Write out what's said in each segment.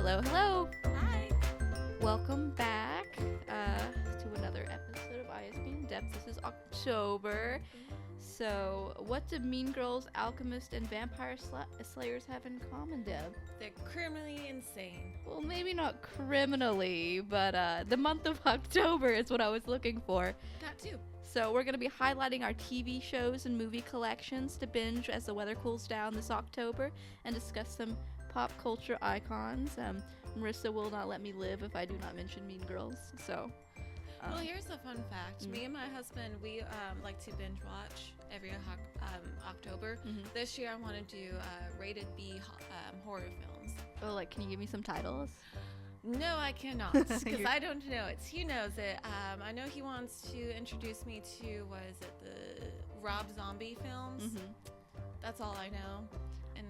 Hello, hello. Hi. Welcome back to another episode of ISBN-Depth. This is October. So, what do Mean Girls, Alchemist, and Vampire Slayers have in common, Deb? They're criminally insane. Well, maybe not criminally, but the month of October is what I was looking for. That too. So we're going to be highlighting our TV shows and movie collections to binge as the weather cools down this October and discuss some pop culture icons. Marissa will not let me live if I do not mention Mean Girls. So, Well, here's a fun fact. Me and my husband, we like to binge watch every October. This year I want to do rated B horror films. Oh, like, can you give me some titles? No, I cannot, because I don't know it. He knows it. I know he wants to introduce me to, what is it, the Rob Zombie films. That's all I know. And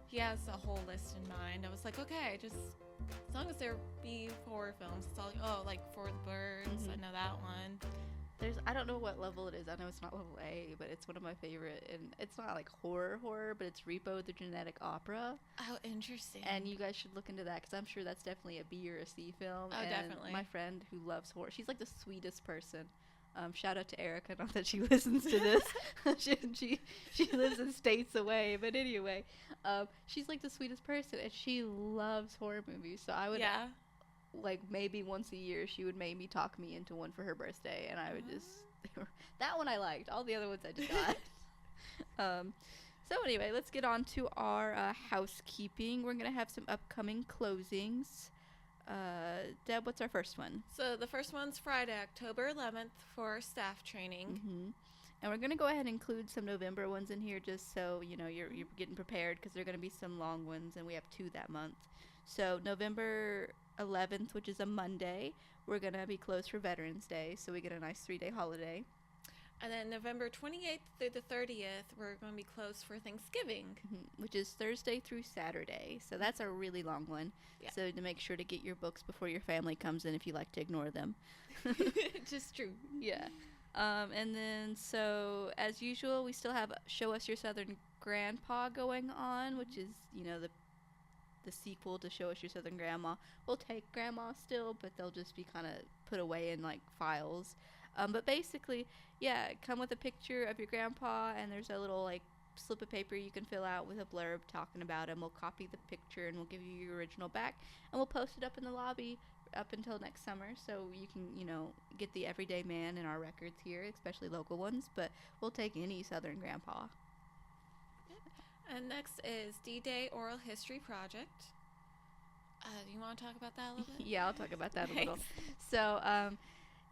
he has a whole list in mind. I was like, okay, just as long as there be horror films. It's all, like For the Birds, I know that one. I don't know what level it is. I know it's not level A, but it's one of my favorite. And it's not like horror, but it's Repo the Genetic Opera. Oh, interesting. And you guys should look into that because I'm sure that's definitely a B or a C film. Oh, and definitely. My friend who loves horror, she's like the sweetest person. Shout out to Erica, not that she listens to this. she lives in states away, but anyway, she's like the sweetest person, and she loves horror movies. So I would, like, maybe once a year, she would maybe talk me into one for her birthday, and I would just that one I liked. All the other ones I just got. So anyway, let's get on to our housekeeping. We're gonna have some upcoming closings. Deb, what's our first one? So the first one's Friday, October 11th for staff training. And we're going to go ahead and include some November ones in here just so, you know, you're getting prepared because there are going to be some long ones, and we have 2 that month. So November 11th, which is a Monday, we're going to be closed for Veterans Day, so we get a nice 3-day holiday. And then November 28th through the 30th, we're going to be closed for Thanksgiving. Which is Thursday through Saturday. So that's a really long one. Yeah. So to make sure to get your books before your family comes in if you like to ignore them. Just true. Yeah. And then, so as usual, we still have Show Us Your Southern Grandpa going on, which is, you know, the sequel to Show Us Your Southern Grandma. We'll take Grandma still, but they'll just be kind of put away in, like, files. But basically, yeah, come with a picture of your grandpa, and there's a little, like, slip of paper you can fill out with a blurb talking about him. We'll copy the picture, and we'll give you your original back, and we'll post it up in the lobby up until next summer, so you can, you know, get the everyday man in our records here, especially local ones, but we'll take any Southern grandpa. And next is D-Day Oral History Project. Do you want to talk about that a little bit? Yeah, I'll talk about that a little. So,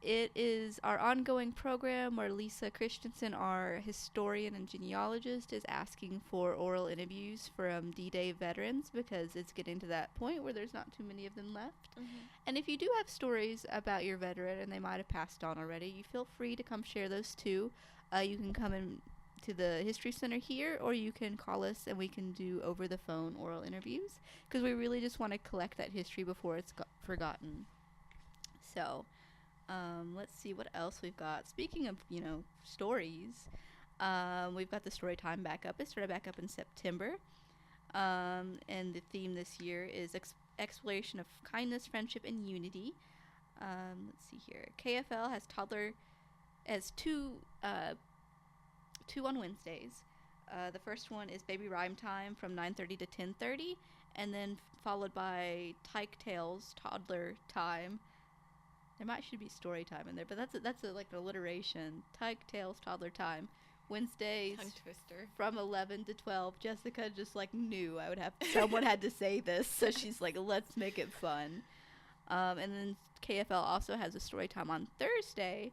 it is our ongoing program where Lisa Christensen, our historian and genealogist, is asking for oral interviews from D-Day veterans because it's getting to that point where there's not too many of them left. And if you do have stories about your veteran and they might have passed on already, you feel free to come share those too. You can come in to the History Center here, or you can call us and we can do over the phone oral interviews because we really just want to collect that history before it's forgotten. So, let's see what else we've got. Speaking of, you know, stories, we've got the story time back up. It started back up in September. And the theme this year is exploration of kindness, friendship, and unity. Let's see here. KFL has two on Wednesdays. The first one is Baby Rhyme Time from 9:30 to 10:30, and then followed by Tyke Tales Toddler Time. There should be story time in there, but that's like an alliteration. Tyke Tales Toddler Time. Wednesdays Tongue twister. from 11 to 12. Jessica just like knew someone had to say this, so she's like, let's make it fun. And then KFL also has a story time on Thursday,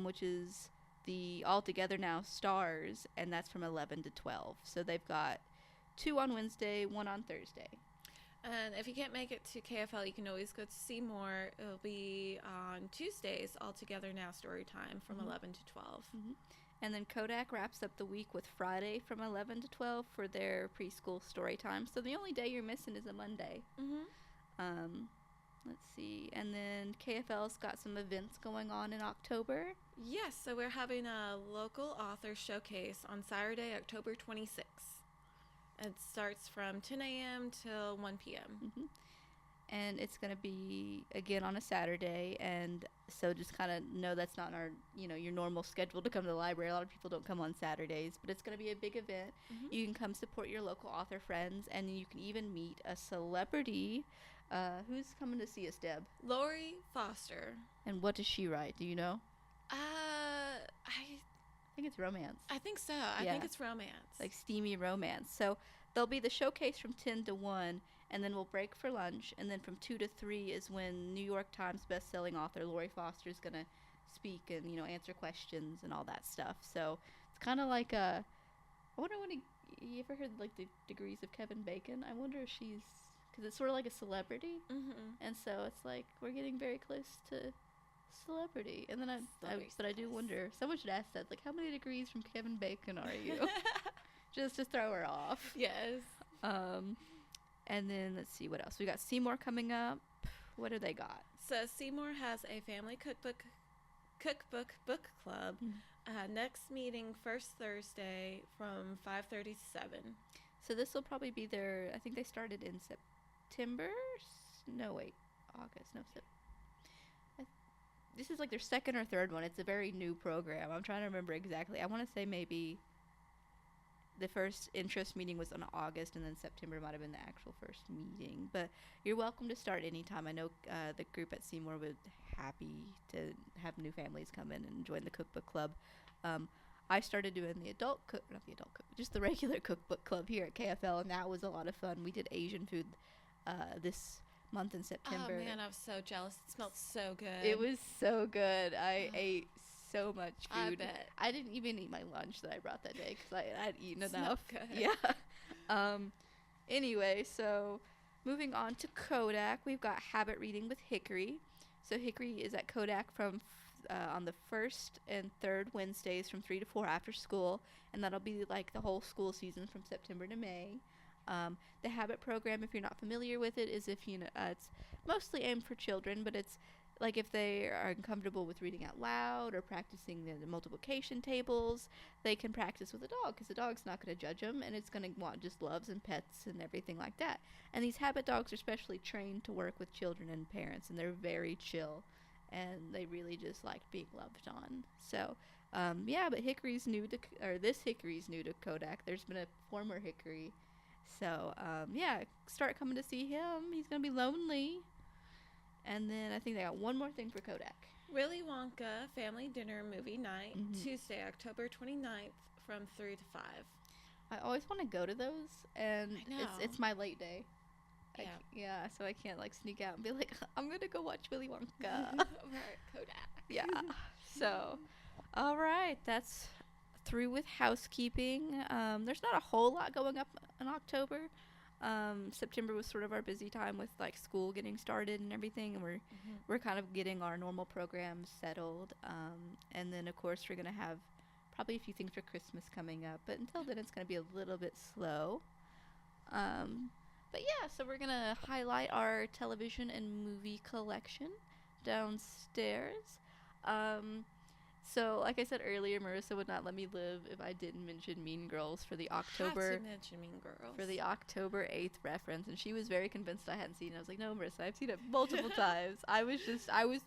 which is the All Together Now Stars, and that's from 11 to 12. So they've got 2 on Wednesday, 1 on Thursday. And if you can't make it to KFL, you can always go to see more. It'll be on Tuesdays, All Together Now Story Time from 11 to 12. And then Kodak wraps up the week with Friday from 11 to 12 for their preschool story time. So the only day you're missing is a Monday. Let's see. And then KFL's got some events going on in October. Yes, so we're having a local author showcase on Saturday, October 26th. It starts from 10 a.m. till 1 p.m. and it's going to be again on a Saturday, and so just kind of know that's not our, your normal schedule to come to the library. A lot of people don't come on Saturdays, but it's going to be a big event. You can come support your local author friends, and you can even meet a celebrity. Who's coming to see us, Deb? Lori Foster. And what does she write? Do you know? I think it's romance. I think so. I think it's romance. Like steamy romance. So there'll be the showcase from 10 to 1, and then we'll break for lunch, and then from 2 to 3 is when New York Times bestselling author Lori Foster is going to speak and, answer questions and all that stuff. So it's kind of like I wonder you ever heard like the degrees of Kevin Bacon? I wonder if she's, because it's sort of like a celebrity, and so it's like we're getting very close to celebrity. And then I do wonder, someone should ask that, like, how many degrees from Kevin Bacon are you? Just to throw her off. Yes. And then let's see what else we got. Seymour coming up. What do they got? So Seymour has a family cookbook book club. Next meeting first Thursday from 5:30 to 7. So this will probably be their, I think they started in September. No, wait, August. No, September. This is like their second or third one. It's a very new program. I'm trying to remember exactly. I want to say maybe the first interest meeting was in August, and then September might have been the actual first meeting. But you're welcome to start anytime. I know the group at Seymour would happy to have new families come in and join the cookbook club. I started doing just the regular cookbook club here at KFL, and that was a lot of fun. We did Asian food this month in September. Oh man, I was so jealous. It smelled so good. It was so good. I ate so much food. I bet. I didn't even eat my lunch that I brought that day because I had eaten enough. Good. Yeah. Anyway, so moving on to Kodak, we've got Habit Reading with Hickory. So Hickory is at Kodak from on the first and third Wednesdays from 3 to 4 after school, and that'll be like the whole school season from September to May. The Habit program, if you're not familiar with it, is if it's mostly aimed for children, but it's like if they are uncomfortable with reading out loud or practicing the multiplication tables, they can practice with a dog, because the dog's not going to judge them, and it's going to want just loves and pets and everything like that. And these Habit dogs are specially trained to work with children and parents, and they're very chill, and they really just like being loved on. So but this Hickory's new to Kodak. There's been a former Hickory. So, start coming to see him. He's going to be lonely. And then I think they got one more thing for Kodak. Willy Wonka Family Dinner Movie Night, Tuesday, October 29th from 3 to 5. I always want to go to those, and it's my late day. Yeah. So I can't, like, sneak out and be like, I'm going to go watch Willy Wonka. Over at Kodak. Yeah. So, all right, that's through with housekeeping. There's not a whole lot going up in October. September was sort of our busy time with like school getting started and everything, and we're kind of getting our normal programs settled. And then of course we're gonna have probably a few things for Christmas coming up, but until then it's gonna be a little bit slow. But yeah, so we're gonna highlight our television and movie collection downstairs. So, like I said earlier, Marissa would not let me live if I didn't mention Mean Girls for the October. Have to mention Mean Girls for the October 8th reference, and she was very convinced I hadn't seen it. I was like, no, Marissa, I've seen it multiple times. I was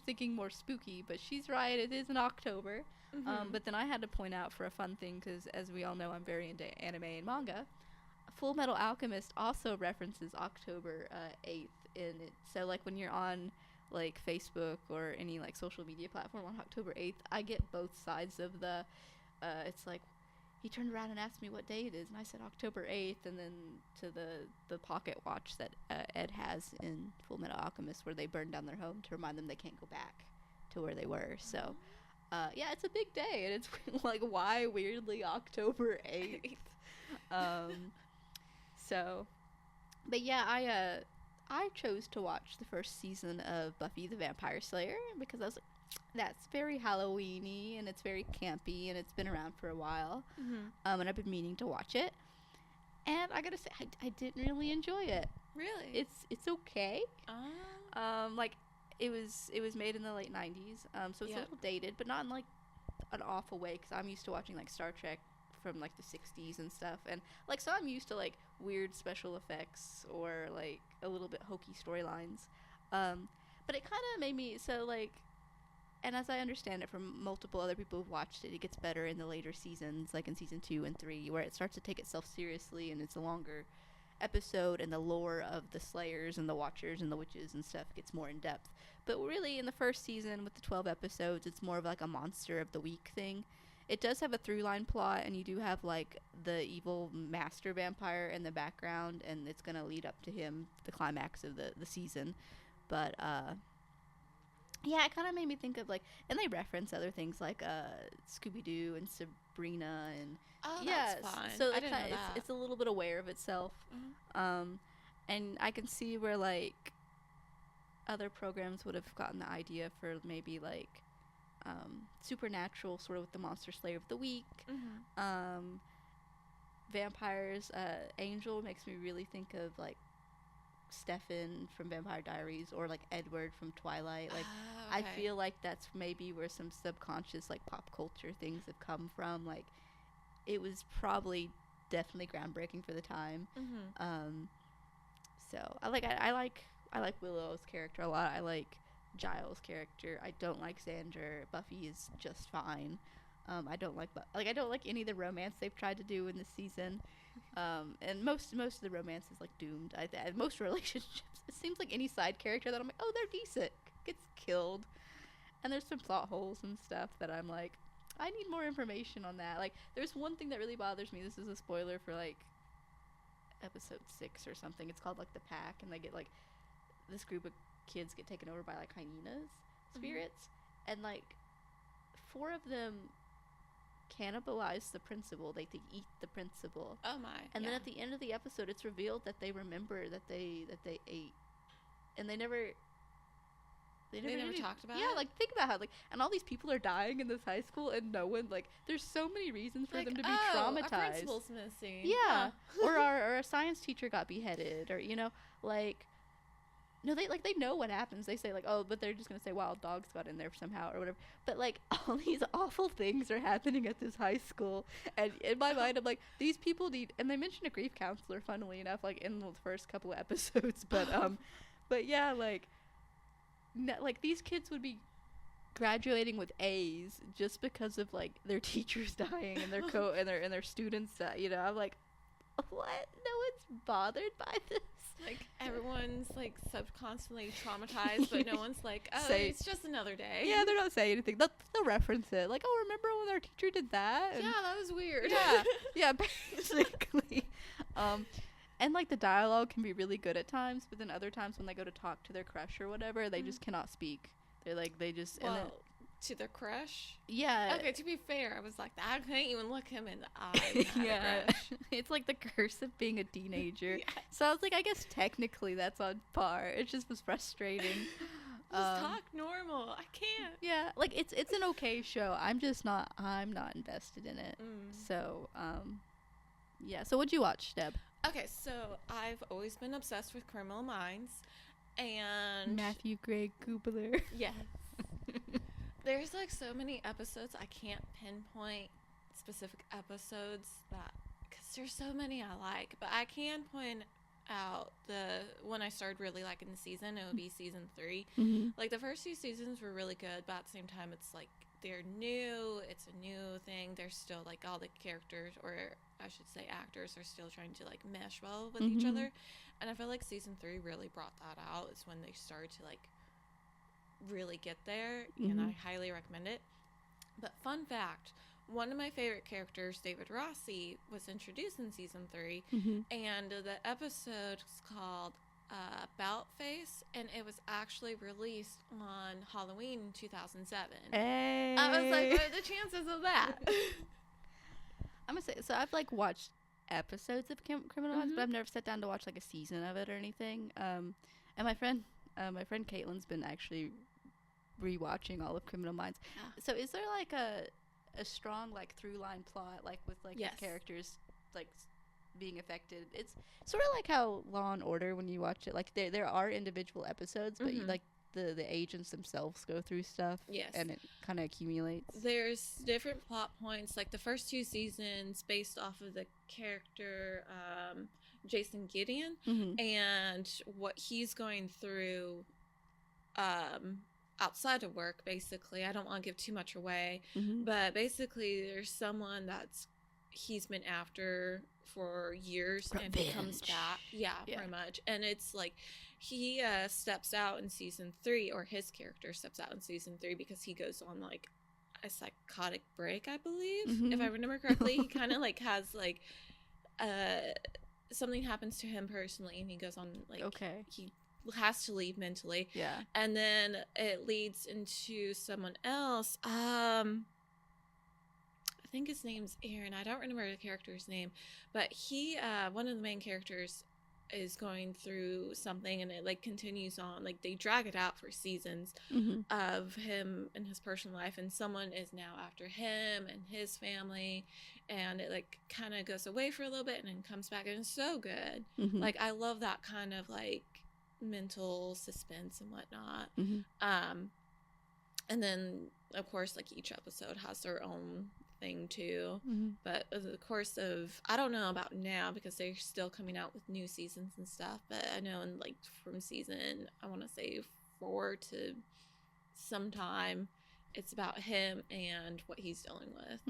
thinking more spooky, but she's right. It is in October. But then I had to point out for a fun thing, because as we all know, I'm very into anime and manga. Full Metal Alchemist also references October 8th in it. So, like, when you're on like Facebook or any like social media platform on October 8th, I get both sides of the it's like he turned around and asked me what day it is, and I said October 8th, and then to the pocket watch that Ed has in Full Metal Alchemist, where they burn down their home to remind them they can't go back to where they were. So it's a big day, and it's like, why weirdly October 8th? But yeah, I chose to watch the first season of Buffy the Vampire Slayer because I was like, that's very Halloween-y, and it's very campy, and it's been around for a while. And I've been meaning to watch it. And I gotta say, I didn't really enjoy it. Really? It's okay. Like, it was made in the late 90s, so it's a little dated, but not in like an awful way, because I'm used to watching like Star Trek from like the 60s and stuff, and like, so I'm used to like weird special effects or like a little bit hokey storylines. But it kind of made me so like, and as I understand it from multiple other people who've watched it, it gets better in the later seasons, like in season 2 and 3, where it starts to take itself seriously and it's a longer episode, and the lore of the Slayers and the Watchers and the Witches and stuff gets more in depth. But really, in the first season with the 12 episodes, it's more of like a monster of the week thing. It does have a through line plot, and you do have like the evil master vampire in the background, and it's gonna lead up to him, the climax of the season. But yeah, it kind of made me think of like, and they reference other things like Scooby-Doo and Sabrina and that's fun. so I didn't know that. it's a little bit aware of itself. And I can see where like other programs would have gotten the idea for maybe like Supernatural, sort of with the Monster Slayer of the Week. Vampires, Angel makes me really think of like Stefan from Vampire Diaries, or like Edward from Twilight. Like, okay. I feel like that's maybe where some subconscious like pop culture things have come from. Like, it was probably definitely groundbreaking for the time. So I like Willow's character a lot. I like Giles' character. I don't like Xander. Buffy is just fine. I don't like any of the romance they've tried to do in this season. And most of the romance is like doomed. Most relationships, it seems like any side character that I'm like, oh, they're decent, gets killed. And there's some plot holes and stuff that I'm like, I need more information on that. Like, there's one thing that really bothers me. This is a spoiler for like episode 6 or something. It's called like the Pack, and they get like, this group of kids get taken over by like hyenas spirits, and like 4 of them cannibalize the principal. They eat the principal. Oh my. And then at the end of the episode, it's revealed that they remember that they ate, and they never talked about it. Yeah, like, think about how like, and all these people are dying in this high school, and no one, like, there's so many reasons for them to be traumatized. Our principal's missing. Yeah. or our science teacher got beheaded, or, you know, like, no, they know what happens. They say like, oh, but they're just gonna say wild dogs got in there somehow or whatever. But like, all these awful things are happening at this high school, and in my mind, I'm like, these people need. And they mentioned a grief counselor, funnily enough, like in the first couple of episodes. But yeah, like, like these kids would be graduating with A's just because of like their teachers dying and their and their students. You know, I'm like, what? No one's bothered by this. Like, everyone's like subconsciously traumatized, but no one's like, oh, it's just another day. Yeah, they're not saying anything. They'll reference it, like, oh, remember when our teacher did that? And yeah, that was weird. Yeah, basically. And like the dialogue can be really good at times, but then other times when they go to talk to their crush or whatever, they just cannot speak. They're like, they just to their crush. Yeah. Okay, to be fair, I was like, I couldn't even look him in the eye. Yeah. It's like the curse of being a teenager. Yeah. So I was like, I guess technically that's on par. It just was frustrating. Just talk normal. I can't. Yeah, like it's an okay show. I'm not invested in it. So, yeah. So what'd you watch, Deb? Okay, so I've always been obsessed with Criminal Minds, and Matthew Gray Kubler. Yes. There's like so many episodes, I can't pinpoint specific episodes because there's so many I like, but I can point out the one I started really liking the season. It would be season 3. Like, the first 2 seasons were really good, but at the same time, it's like they're new. It's a new thing. They're still like all the characters, or I should say actors, are still trying to like mesh well with each other. And I feel like season 3 really brought that out. It's when they started to like really get there, and I highly recommend it. But fun fact, one of my favorite characters, David Rossi, was introduced in season 3, and the episode is called Bout Face, and it was actually released on Halloween 2007. Hey. I was like, what are the chances of that? I'm gonna say, so I've like watched episodes of Criminal Minds, but I've never sat down to watch like a season of it or anything. And my friend Caitlin's been actually rewatching all of Criminal Minds. So is there like a strong like through line plot, like with like the characters like being affected? It's sort of like how Law and Order, when you watch it, like there are individual episodes, but you, like the agents themselves go through stuff, and it kind of accumulates. There's different plot points, like the first 2 seasons based off of the character Jason Gideon, and what he's going through outside of work, basically. I don't want to give too much away, but basically there's someone he's been after for years. Revenge. And he comes back. Yeah, pretty much. And it's like he steps out in season 3, or his character steps out in season 3, because he goes on like a psychotic break, I believe, if I remember correctly. He kind of like has like something happens to him personally, and he goes on like he has to leave mentally. Yeah. And then it leads into someone else. I think his name's Aaron. I don't remember the character's name, but he one of the main characters is going through something, and it like continues on. Like they drag it out for seasons of him and his personal life, and someone is now after him and his family, and it like kind of goes away for a little bit and then comes back, and it's so good. Like I love that kind of like mental suspense and whatnot. And then of course like each episode has their own thing too, but over the course of, I don't know about now because they're still coming out with new seasons and stuff, but I know in like from season, I want to say 4 to sometime, it's about him and what he's dealing with.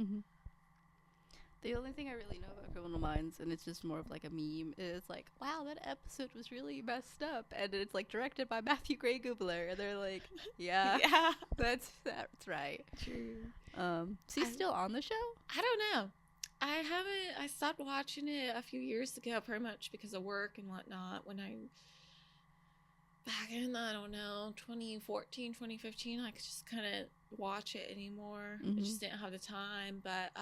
The only thing I really know about Criminal Minds, and it's just more of like a meme, is like, wow, that episode was really messed up, and it's like directed by Matthew Gray Gubler, and they're like, yeah, that's right. True. Is he still on the show? I don't know. I stopped watching it a few years ago, pretty much because of work and whatnot. Back in, I don't know, 2014, 2015, I could just kind of watch it anymore. I just didn't have the time, but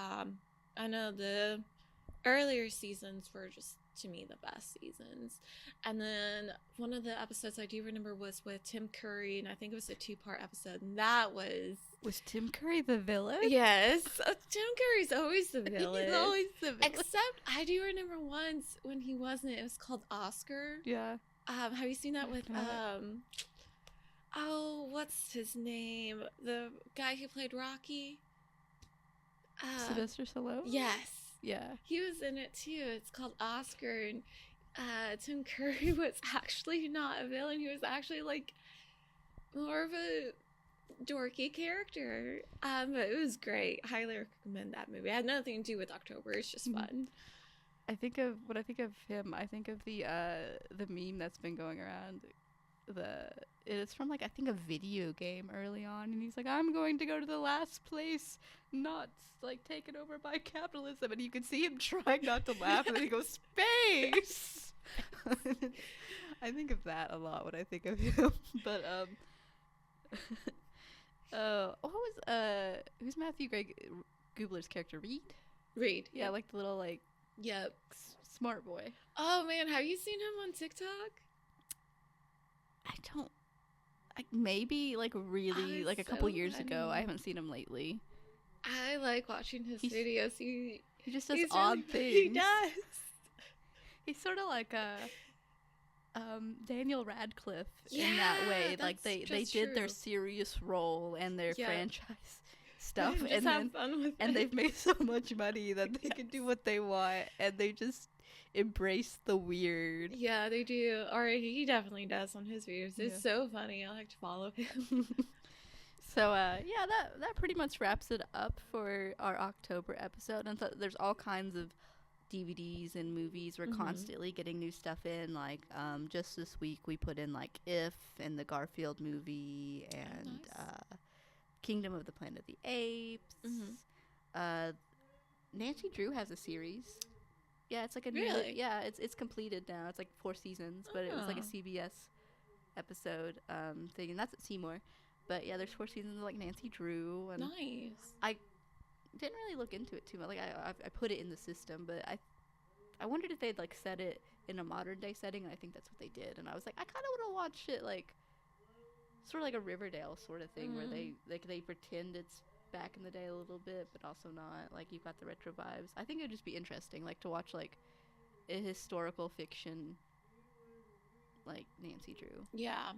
I know the earlier seasons were just, to me, the best seasons. And then one of the episodes I do remember was with Tim Curry, and I think it was a 2-part episode, and that was... Was Tim Curry the villain? Yes. Tim Curry's always the villain. He's always the villain. Except, I do remember once when he wasn't, it was called Oscar. Yeah. Have you seen that with, what's his name? The guy who played Rocky? Sylvester Stallone? Yes. Yeah. He was in it too. It's called Oscar, and Tim Curry was actually not a villain. He was actually like more of a dorky character. But it was great. Highly recommend that movie. It had nothing to do with October. It's just fun. When I think of him, I think of the meme that's been going around. It's from like, I think, a video game early on, and he's like, I'm going to go to the last place not like taken over by capitalism, and you can see him trying not to laugh, and then he goes, space. I think of that a lot when I think of him. But who's Matthew Gray Gubler's character? Reed. Yeah, like the little like smart boy. Oh man, have you seen him on TikTok? Maybe like really like a couple years ago. I haven't seen him lately. I like watching his videos. He just does odd things. He does. He's sort of like Daniel Radcliffe in that way. Like they did their serious role and their franchise stuff, and they've made so much money that they can do what they want, and they just embrace the weird. Yeah, they do. Or he definitely does on his videos. It's so funny. I like to follow him. So that pretty much wraps it up for our October episode. And there's all kinds of DVDs and movies. We're constantly getting new stuff in. Like just this week we put in like If and the Garfield movie and Kingdom of the Planet of the Apes. Nancy Drew has a series. Yeah, it's like a really? It's completed now. It's like 4 seasons, but it was like a CBS episode thing, and that's at Seymour. But yeah, there's 4 seasons of like Nancy Drew. And nice. I didn't really look into it too much. Like I put it in the system, but I wondered if they'd like set it in a modern day setting, and I think that's what they did. And I was like, I kind of want to watch it like sort of like a Riverdale sort of thing, where they pretend it's back in the day a little bit, but also not. Like you've got the retro vibes. I think it'd just be interesting, like to watch like a historical fiction like Nancy Drew. Yeah.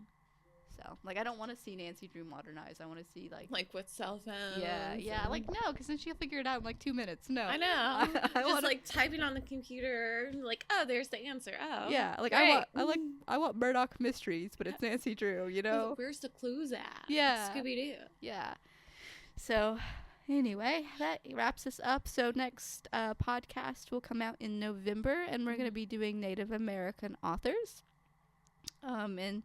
So, like, I don't want to see Nancy Drew modernized. I want to see, like with cell phones. Yeah, like, no, because then she'll figure it out in, like, 2 minutes. No. I know. I just, like, typing on the computer, like, oh, there's the answer. Oh. Yeah, like, great. I want Murdoch Mysteries, but it's Nancy Drew, you know? Where's the clues at? Yeah. Scooby-Doo. Yeah. So, anyway, that wraps us up. So, next podcast will come out in November, and we're going to be doing Native American authors. And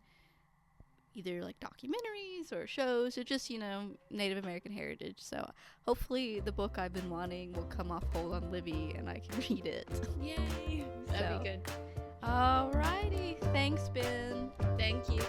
either like documentaries or shows or just, you know, Native American heritage. So hopefully the book I've been wanting will come off hold on Libby and I can read it. Yay. That'd be good. Alrighty. Thanks, Ben. Thank you.